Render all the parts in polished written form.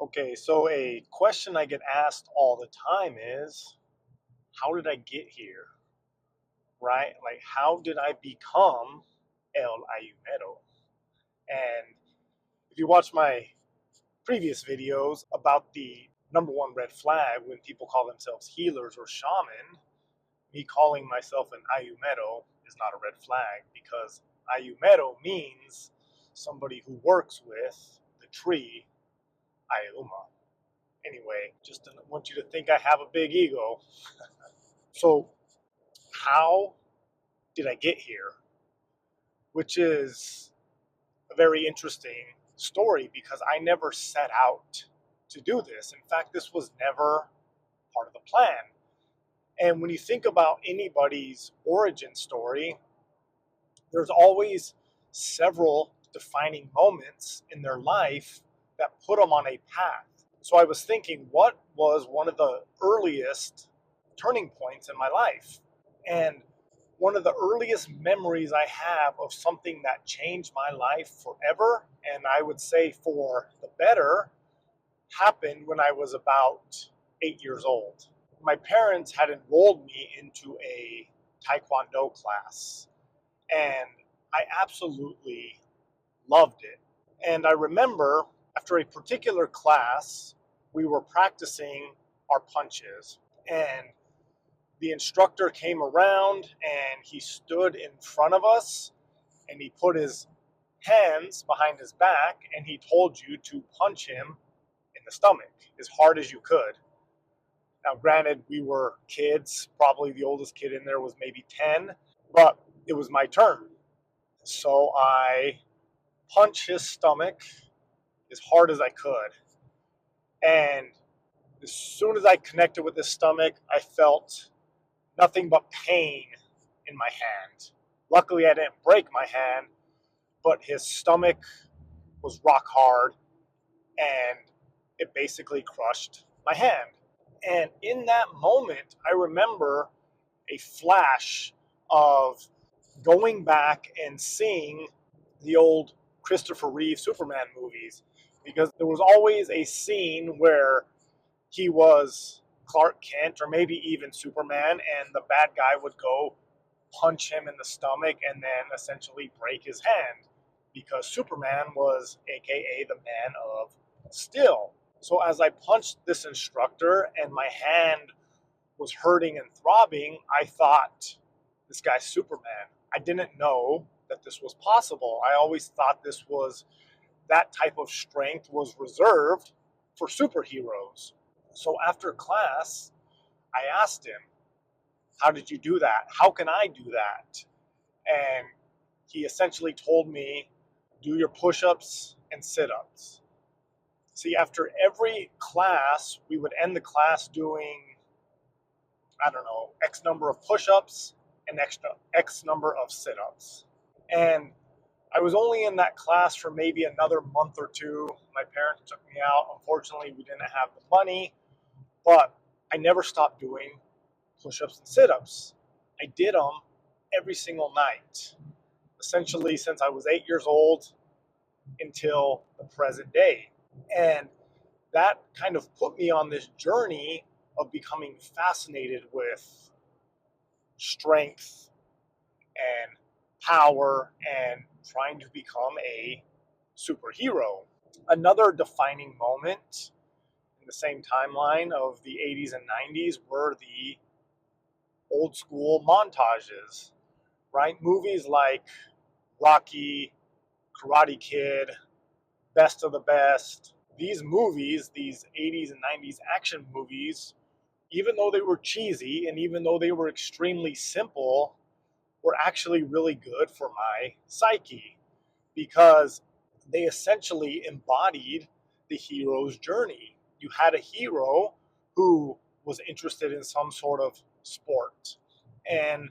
Okay, so a question I get asked all the time is, how did I get here? Right? Like, how did I become El Ayumero? And if you watch my previous videos about the number one red flag when people call themselves healers or shaman, me calling myself an Ayumero is not a red flag because Ayumero means somebody who works with the tree Ayuma. Anyway, just don't want you to think I have a big ego. So, how did I get here? Which is a very interesting story because I never set out to do this. In fact, this was never part of the plan. And when you think about anybody's origin story, there's always several defining moments in their life that put them on a path. So I was thinking, what was one of the earliest turning points in my life? And one of the earliest memories I have of something that changed my life forever, and I would say for the better, happened when I was about 8 years old. My parents had enrolled me into a Taekwondo class, and I absolutely loved it. And I remember after a particular class, we were practicing our punches, and the instructor came around and he stood in front of us and he put his hands behind his back and he told you to punch him in the stomach as hard as you could. Now, granted, we were kids, probably the oldest kid in there was maybe 10, but it was my turn. So I punched his stomach as hard as I could. And as soon as I connected with his stomach, I felt nothing but pain in my hand. Luckily, I didn't break my hand, but his stomach was rock hard and it basically crushed my hand. And in that moment, I remember a flash of going back and seeing the old Christopher Reeve Superman movies because there was always a scene where he was Clark Kent or maybe even Superman, and the bad guy would go punch him in the stomach and then essentially break his hand because Superman was AKA the man of steel. So as I punched this instructor and my hand was hurting and throbbing, I thought, this guy's Superman. I didn't know that this was possible. I always thought this was that type of strength was reserved for superheroes. So after class, I asked him, how did you do that? How can I do that? And he essentially told me, do your push-ups and sit-ups. See, after every class, we would end the class doing, I don't know, X number of push-ups and X number of sit-ups. And I was only in that class for maybe another month or two. My parents took me out. Unfortunately, we didn't have the money, but I never stopped doing push-ups and sit-ups. I did them every single night, essentially since I was 8 years old until the present day. And that kind of put me on this journey of becoming fascinated with strength and power and trying to become a superhero. Another defining moment in the same timeline of the 80s and 90s were the old school montages, right? Movies like Rocky, Karate Kid, Best of the Best. These movies, these 80s and 90s action movies, even though they were cheesy and even though they were extremely simple, were actually really good for my psyche because they essentially embodied the hero's journey. You had a hero who was interested in some sort of sport, and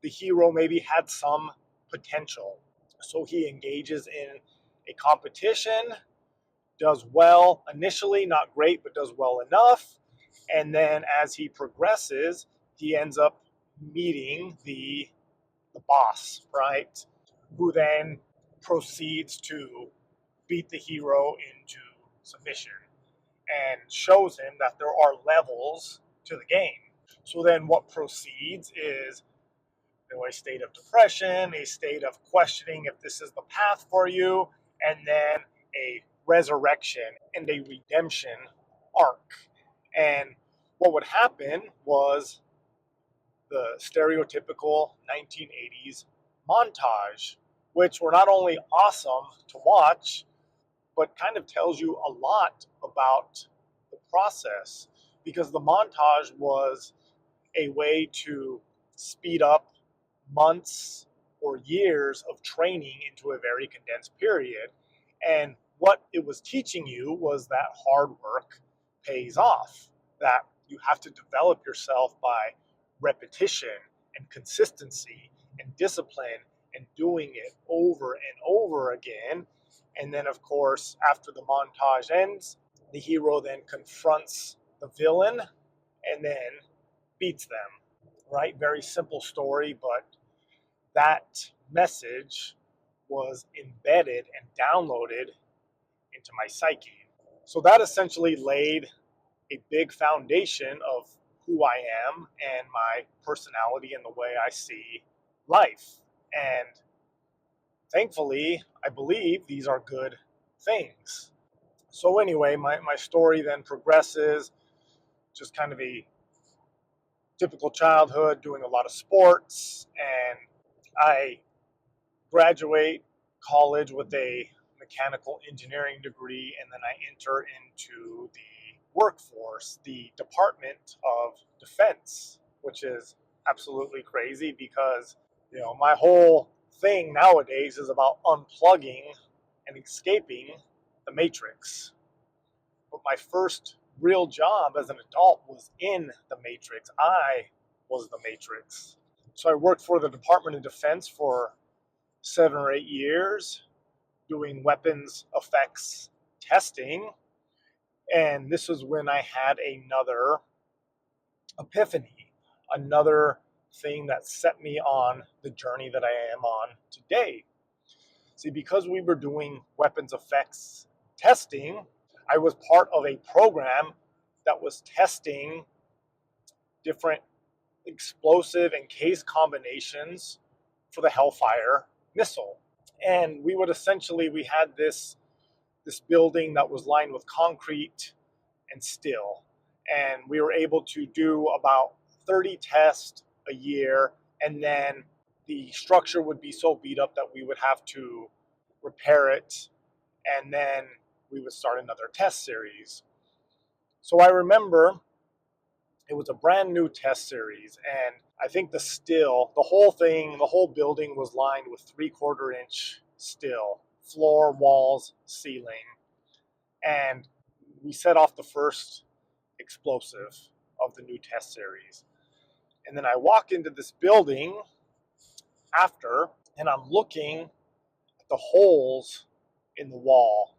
the hero maybe had some potential. So he engages in a competition, does well initially, not great, but does well enough. And then as he progresses, he ends up meeting the boss, right? Who then proceeds to beat the hero into submission. and shows him that there are levels to the game. So then what proceeds is, a state of depression, a state of questioning if this is the path for you, and then a resurrection and a redemption arc. And what would happen was the stereotypical 1980s montage, which were not only awesome to watch, but kind of tells you a lot about the process, because the montage was a way to speed up months or years of training into a very condensed period. And what it was teaching you was that hard work pays off, that you have to develop yourself by repetition and consistency and discipline and doing it over and over again. And then, of course, after the montage ends, the hero then confronts the villain and then beats them. Right? Very simple story, but that message was embedded and downloaded into my psyche. So that essentially laid a big foundation of who I am and my personality and the way I see life. And thankfully, I believe these are good things. So anyway, my story then progresses, just kind of a typical childhood, doing a lot of sports, and I graduate college with a mechanical engineering degree, and then I enter into the workforce, the Department of Defense, which is absolutely crazy because, my whole thing nowadays is about unplugging and escaping the matrix. But my first real job as an adult was in the matrix. I was the matrix. So I worked for the Department of Defense for 7 or 8 years doing weapons effects testing. And this was when I had another epiphany, another thing that set me on the journey that I am on today. See, because we were doing weapons effects testing, I was part of a program that was testing different explosive and case combinations for the Hellfire missile. And we had this building that was lined with concrete and steel, and we were able to do about 30 tests a year, and then the structure would be so beat up that we would have to repair it, and then we would start another test series. So I remember it was a brand new test series, and I think the whole building was lined with 3/4 inch steel, floor, walls, ceiling. And we set off the first explosive of the new test series. And then I walk into this building after, and I'm looking at the holes in the wall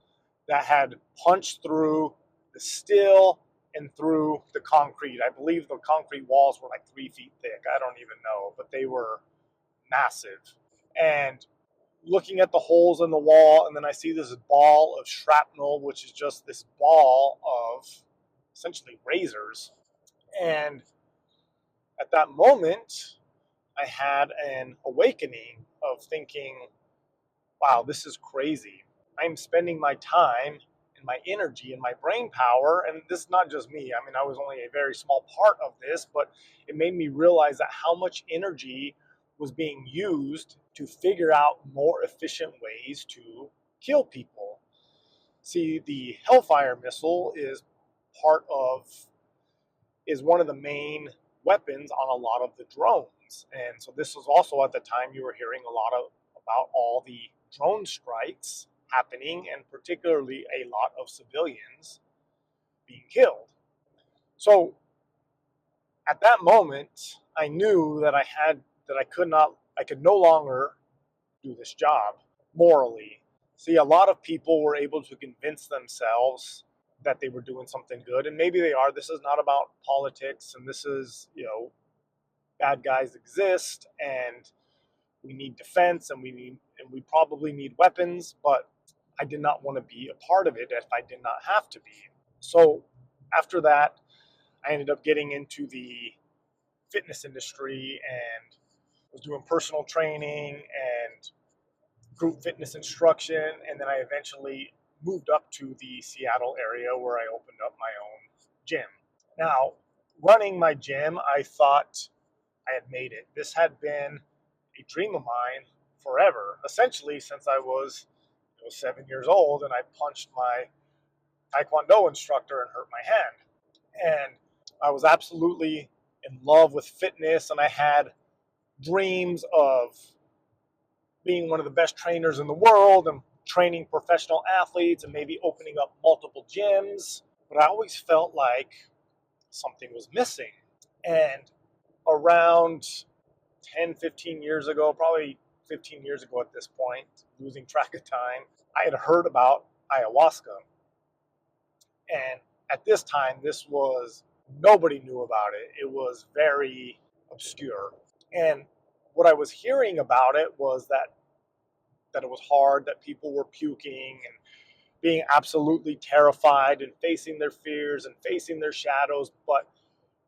that had punched through the steel and through the concrete. I believe the concrete walls were like 3 feet thick. I don't even know, but they were massive. And looking at the holes in the wall, and then I see this ball of shrapnel, which is just this ball of essentially razors. And at that moment, I had an awakening of thinking, wow, this is crazy. I'm spending my time and my energy and my brain power, and this is not just me. I mean, I was only a very small part of this, but it made me realize that how much energy was being used to figure out more efficient ways to kill people. See, the Hellfire missile is one of the main weapons on a lot of the drones. And so this was also at the time you were hearing a lot about all the drone strikes happening, and particularly a lot of civilians being killed. So at that moment, I knew that I could no longer do this job morally. See, a lot of people were able to convince themselves that they were doing something good, and maybe they are. This is not about politics, and this is, bad guys exist, and we need defense, and we probably need weapons, but I did not want to be a part of it if I did not have to be. So after that, I ended up getting into the fitness industry and was doing personal training and group fitness instruction. And then I eventually moved up to the Seattle area where I opened up my own gym. Now, running my gym, I thought I had made it. This had been a dream of mine forever, essentially since I was 7 years old and I punched my Taekwondo instructor and hurt my hand. And I was absolutely in love with fitness, and I had dreams of being one of the best trainers in the world and training professional athletes and maybe opening up multiple gyms. But I always felt like something was missing. And around 10, 15 years ago, probably 15 years ago at this point, losing track of time, I had heard about ayahuasca. And at this time, nobody knew about it. It was very obscure. And what I was hearing about it was that it was hard, that people were puking and being absolutely terrified and facing their fears and facing their shadows. But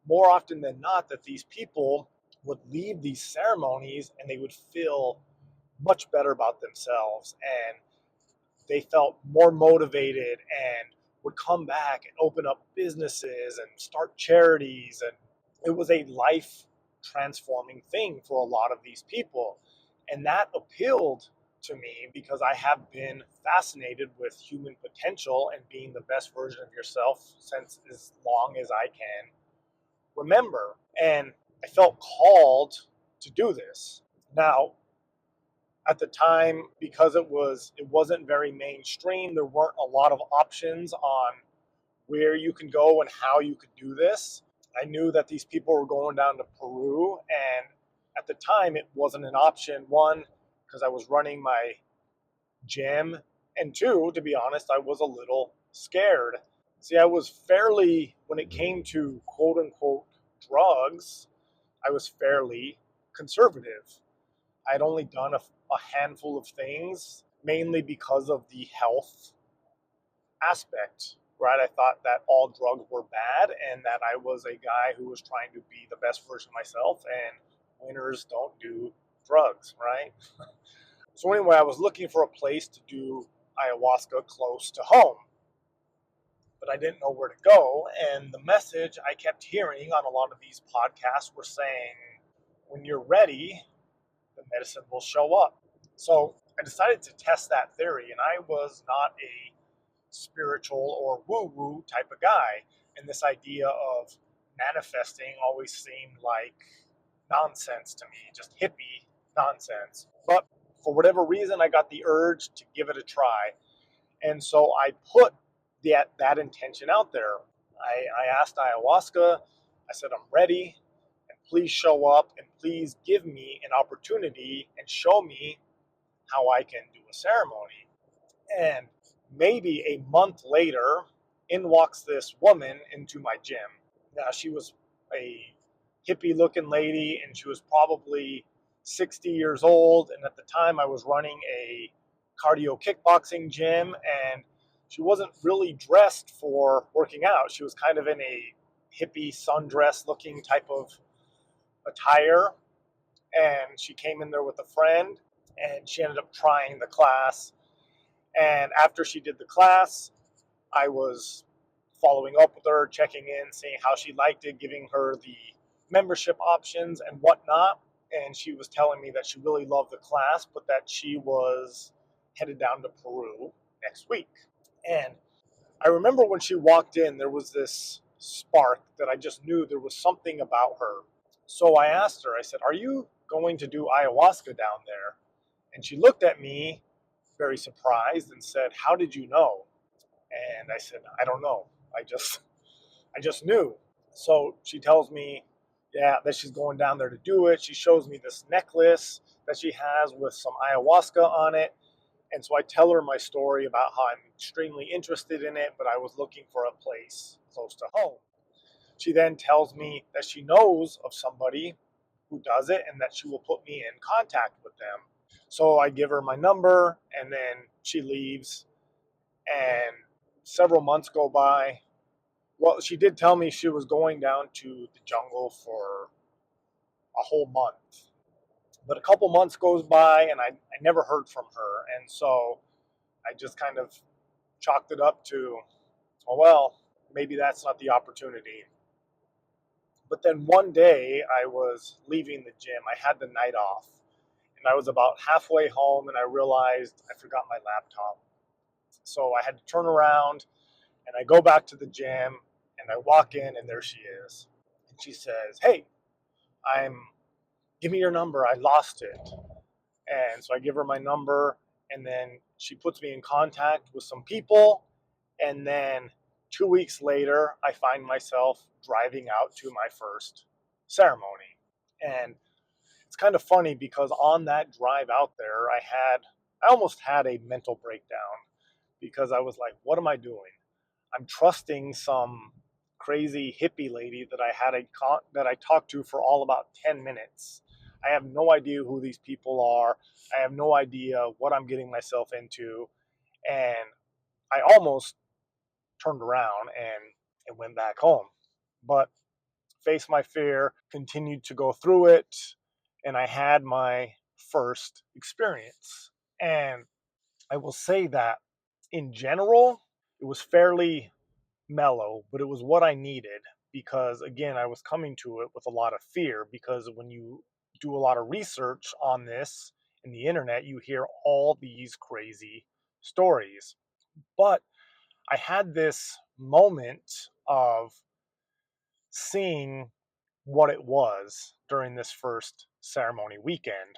more often than not, that these people would leave these ceremonies and they would feel much better about themselves, and they felt more motivated and would come back and open up businesses and start charities. And it was a life transforming thing for a lot of these people. And that appealed to me because I have been fascinated with human potential and being the best version of yourself since as long as I can remember. And I felt called to do this. Now, at the time, because it wasn't very mainstream, there weren't a lot of options on where you can go and how you could do this. I knew that these people were going down to Peru, and at the time it wasn't an option. One, because I was running my gym, and two, to be honest, I was a little scared. See, I was fairly, when it came to quote unquote drugs, I was fairly conservative. I'd only done a handful of things, mainly because of the health aspect, right? I thought that all drugs were bad and that I was a guy who was trying to be the best version of myself, and winners don't do drugs, right? So, anyway, I was looking for a place to do ayahuasca close to home, but I didn't know where to go. And the message I kept hearing on a lot of these podcasts were saying, when you're ready, the medicine will show up. So I decided to test that theory, and I was not a spiritual or woo-woo type of guy. And this idea of manifesting always seemed like nonsense to me, just hippie nonsense. But for whatever reason, I got the urge to give it a try. And so I put that intention out there. I asked ayahuasca, I said, I'm ready, and please show up and please give me an opportunity and show me how I can do a ceremony. And maybe a month later, in walks this woman into my gym. Now, she was a hippie looking lady, and she was probably 60 years old. And at the time, I was running a cardio kickboxing gym, and she wasn't really dressed for working out. She was kind of in a hippie sundress looking type of attire. And she came in there with a friend, and she ended up trying the class. And after she did the class, I was following up with her, checking in, seeing how she liked it, giving her the membership options and whatnot. And she was telling me that she really loved the class, but that she was headed down to Peru next week. And I remember when she walked in, there was this spark that I just knew there was something about her. So I asked her, I said, "Are you going to do ayahuasca down there?" And she looked at me very surprised and said, "How did you know?" And I said, "I don't know. I just knew." So she tells me, yeah, that she's going down there to do it. She shows me this necklace that she has with some ayahuasca on it. And so I tell her my story about how I'm extremely interested in it, but I was looking for a place close to home. She then tells me that she knows of somebody who does it and that she will put me in contact with them. So I give her my number, and then she leaves, and several months go by, Well, she did tell me she was going down to the jungle for a whole month. But a couple months goes by and I never heard from her. And so I just kind of chalked it up to, oh, well, maybe that's not the opportunity. But then one day I was leaving the gym. I had the night off. And I was about halfway home and I realized I forgot my laptop. So I had to turn around and I go back to the gym and I walk in and there she is. And she says, "Hey, give me your number. I lost it." And so I give her my number and then she puts me in contact with some people. And then 2 weeks later, I find myself driving out to my first ceremony. And it's kind of funny because on that drive out there, I almost had a mental breakdown because I was like, what am I doing? I'm trusting some crazy hippie lady that I talked to for all about 10 minutes. I have no idea who these people are. I have no idea what I'm getting myself into. And I almost turned around and went back home. But faced my fear, continued to go through it, and I had my first experience. And I will say that in general, it was fairly mellow, but it was what I needed because, again, I was coming to it with a lot of fear because when you do a lot of research on this in the internet, you hear all these crazy stories. But I had this moment of seeing what it was during this first ceremony weekend.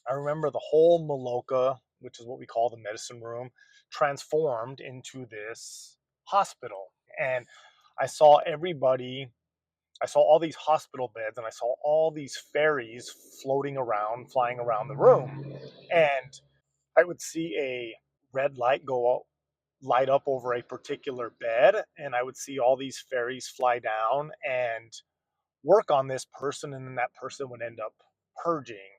I remember the whole Maloka, which is what we call the medicine room, transformed into this hospital. And I saw everybody, I saw all these hospital beds, and I saw all these fairies floating around, flying around the room. And I would see a red light light up over a particular bed, and I would see all these fairies fly down and work on this person, and then that person would end up purging.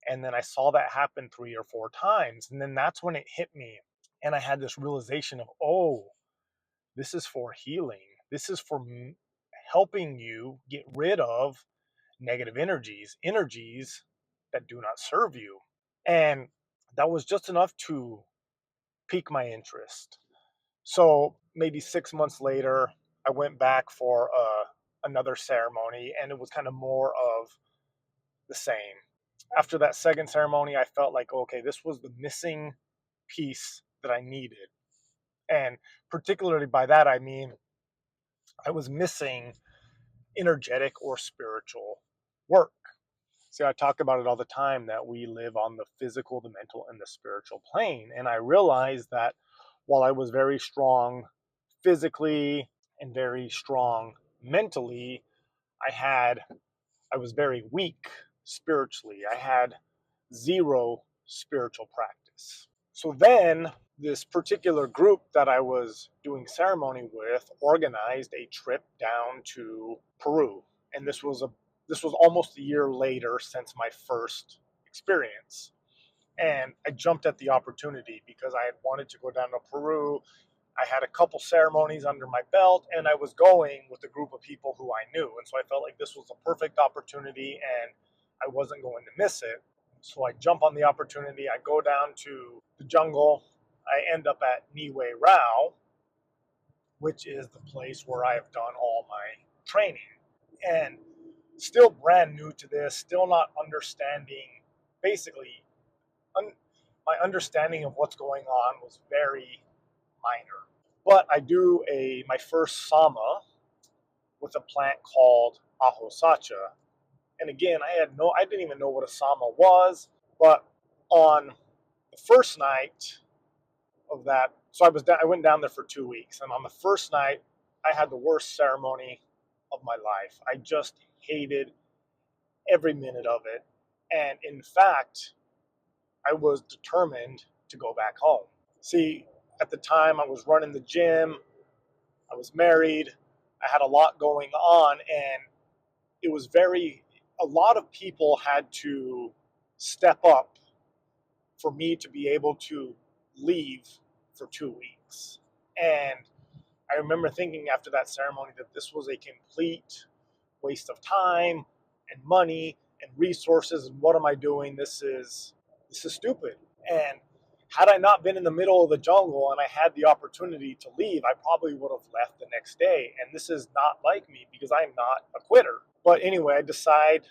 And then I saw that happen 3 or 4 times, and then that's when it hit me, and I had this realization of, oh, this is for healing. This is for helping you get rid of negative energies that do not serve you. And that was just enough to pique my interest. So maybe 6 months later, I went back for another ceremony, and it was kind of more of the same. After that second ceremony, I felt like, okay, this was the missing piece that I needed. And particularly by that, I mean, I was missing energetic or spiritual work. See, I talk about it all the time that we live on the physical, the mental, and the spiritual plane. And I realized that while I was very strong physically and very strong mentally, I was very weak spiritually. I had zero spiritual practice. So then this particular group that I was doing ceremony with organized a trip down to Peru. And this was almost a year later since my first experience. And I jumped at the opportunity because I had wanted to go down to Peru. I had a couple ceremonies under my belt, and I was going with a group of people who I knew. And so I felt like this was a perfect opportunity, and I wasn't going to miss it. So I jump on the opportunity. I go down to the jungle. I end up at Niue Rao, which is the place where I have done all my training. And still brand new to this, still not understanding, basically, my understanding of what's going on was very minor. But I do my first sama with a plant called ahosacha. And again, I didn't even know what a sama was. But on the first night of that, so I went down there for 2 weeks, and on the first night, I had the worst ceremony of my life. I just hated every minute of it, and in fact, I was determined to go back home. See, at the time, I was running the gym, I was married, I had a lot going on, and it was a lot of people had to step up for me to be able to leave for 2 weeks. And I remember thinking after that ceremony that this was a complete waste of time and money and resources. And what am I doing? This is stupid. And had I not been in the middle of the jungle and I had the opportunity to leave, I probably would have left the next day. And this is not like me because I'm not a quitter. But anyway, I decide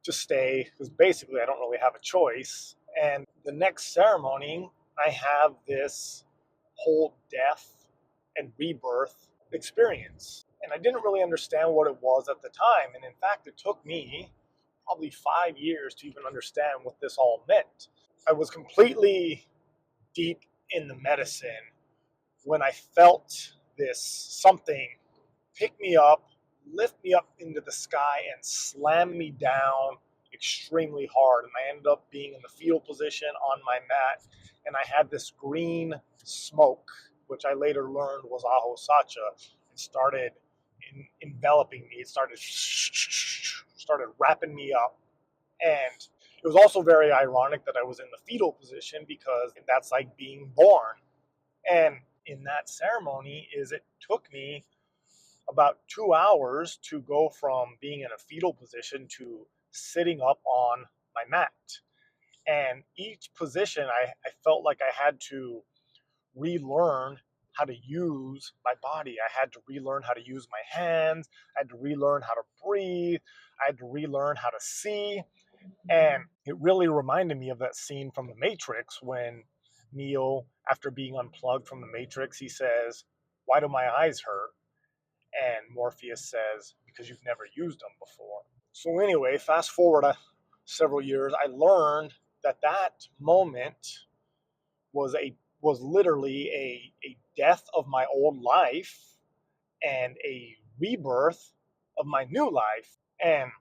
to stay because basically I don't really have a choice. And the next ceremony, I have this whole death and rebirth experience. And I didn't really understand what it was at the time. And in fact, it took me probably 5 years to even understand what this all meant. I was completely deep in the medicine when I felt this something pick me up, lift me up into the sky, and slam me down extremely hard. And I ended up being in the fetal position on my mat, and I had this green smoke, which I later learned was aho sacha, and started enveloping me. It started wrapping me up. And it was also very ironic that I was in the fetal position because that's like being born. And in that ceremony it took me about 2 hours to go from being in a fetal position to sitting up on my mat. And each position, I felt like I had to relearn how to use my body. I had to relearn how to use my hands. I had to relearn how to breathe. I had to relearn how to see. And it really reminded me of that scene from The Matrix when Neo, after being unplugged from the Matrix, he says, "Why do my eyes hurt?" And Morpheus says, "Because you've never used them before." So anyway, fast forward several years, I learned that that moment was literally a death of my old life and a rebirth of my new life. And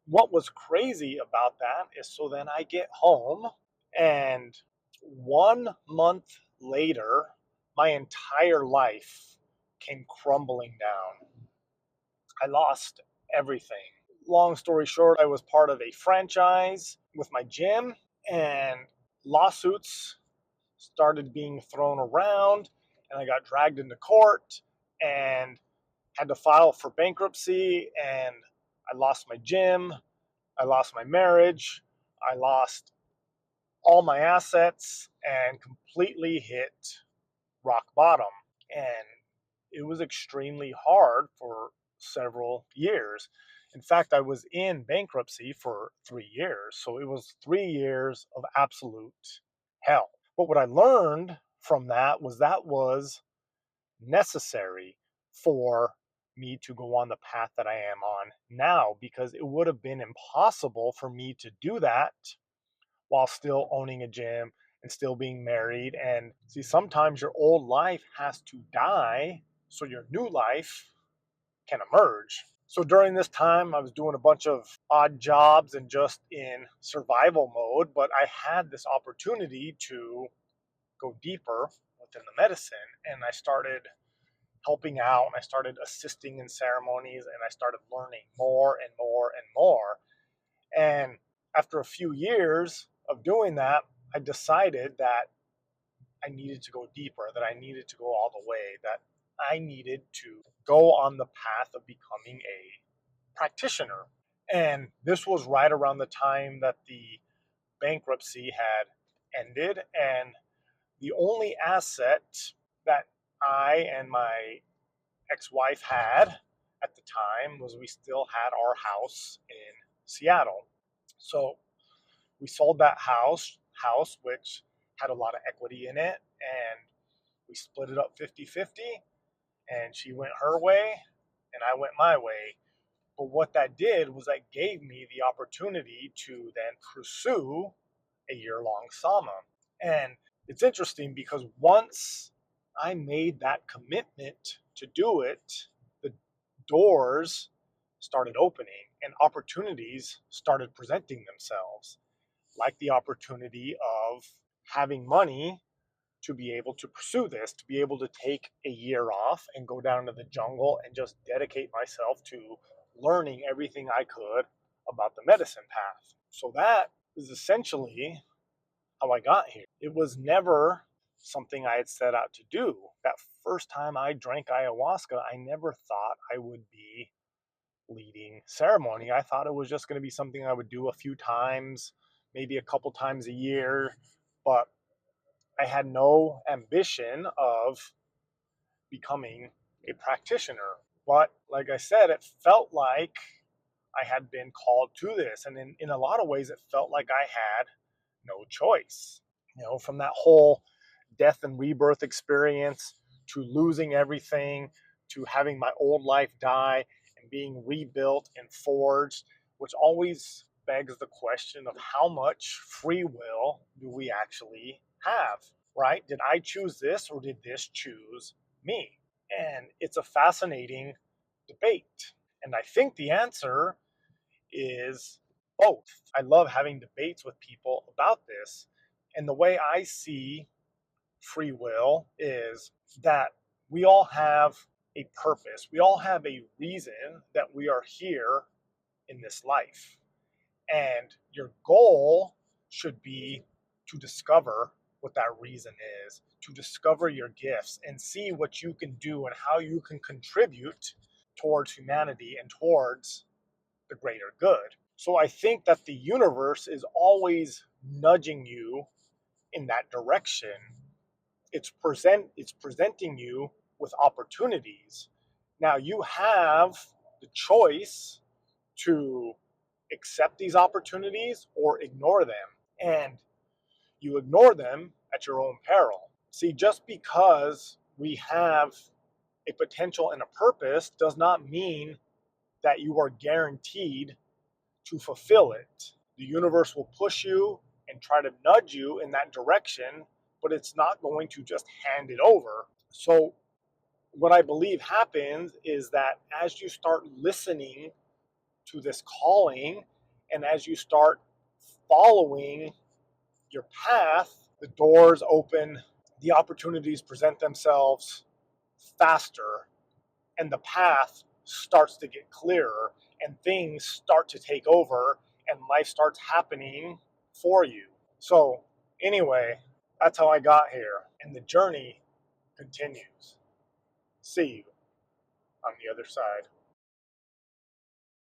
what was crazy about that is so then I get home, and 1 month later, my entire life came crumbling down. I lost everything. Long story short, I was part of a franchise with my gym, and lawsuits started being thrown around, and I got dragged into court and had to file for bankruptcy, and I lost my gym, I lost my marriage, I lost all my assets, and completely hit rock bottom. And it was extremely hard for several years. In fact, I was in bankruptcy for 3 years. So it was 3 years of absolute hell. But what I learned from that was necessary for me to go on the path that I am on now, because it would have been impossible for me to do that while still owning a gym and still being married. And see, sometimes your old life has to die so your new life can emerge. So during this time, I was doing a bunch of odd jobs and just in survival mode, but I had this opportunity to go deeper within the medicine. And I started helping out, and I started assisting in ceremonies, and I started learning more and more and more. And after a few years of doing that, I decided that I needed to go deeper, that I needed to go all the way, that I needed to go on the path of becoming a practitioner. And this was right around the time that the bankruptcy had ended. And the only asset that I and my ex wife had at the time was we still had our house in Seattle. So we sold that house, which had a lot of equity in it, and we split it up 50-50. And she went her way and I went my way. But what that did was that gave me the opportunity to then pursue a year-long sama. And it's interesting because once I made that commitment to do it, the doors started opening and opportunities started presenting themselves, like the opportunity of having money to be able to pursue this, to be able to take a year off and go down to the jungle and just dedicate myself to learning everything I could about the medicine path. So that is essentially how I got here. It was never something I had set out to do. That first time I drank ayahuasca, I never thought I would be leading ceremony. I thought it was just going to be something I would do a few times, maybe a couple times a year, but I had no ambition of becoming a practitioner. But like I said, it felt like I had been called to this. And in a lot of ways, it felt like I had no choice. From that whole death and rebirth experience to losing everything to having my old life die and being rebuilt and forged, which always begs the question of how much free will do we actually have, right? Did I choose this or did this choose me? And it's a fascinating debate. And I think the answer is both. I love having debates with people about this. And the way I see free will is that we all have a purpose. We all have a reason that we are here in this life. And your goal should be to discover what that reason is, to discover your gifts and see what you can do and how you can contribute towards humanity and towards the greater good. So I think that the universe is always nudging you in that direction. It's presenting you with opportunities. Now you have the choice to accept these opportunities or ignore them. And you ignore them at your own peril. See, just because we have a potential and a purpose does not mean that you are guaranteed to fulfill it. The universe will push you and try to nudge you in that direction, but it's not going to just hand it over. So, what I believe happens is that as you start listening to this calling and as you start following your path, the doors open, the opportunities present themselves faster, and the path starts to get clearer and things start to take over and life starts happening for you. So, anyway, that's how I got here, and the journey continues. See you on the other side.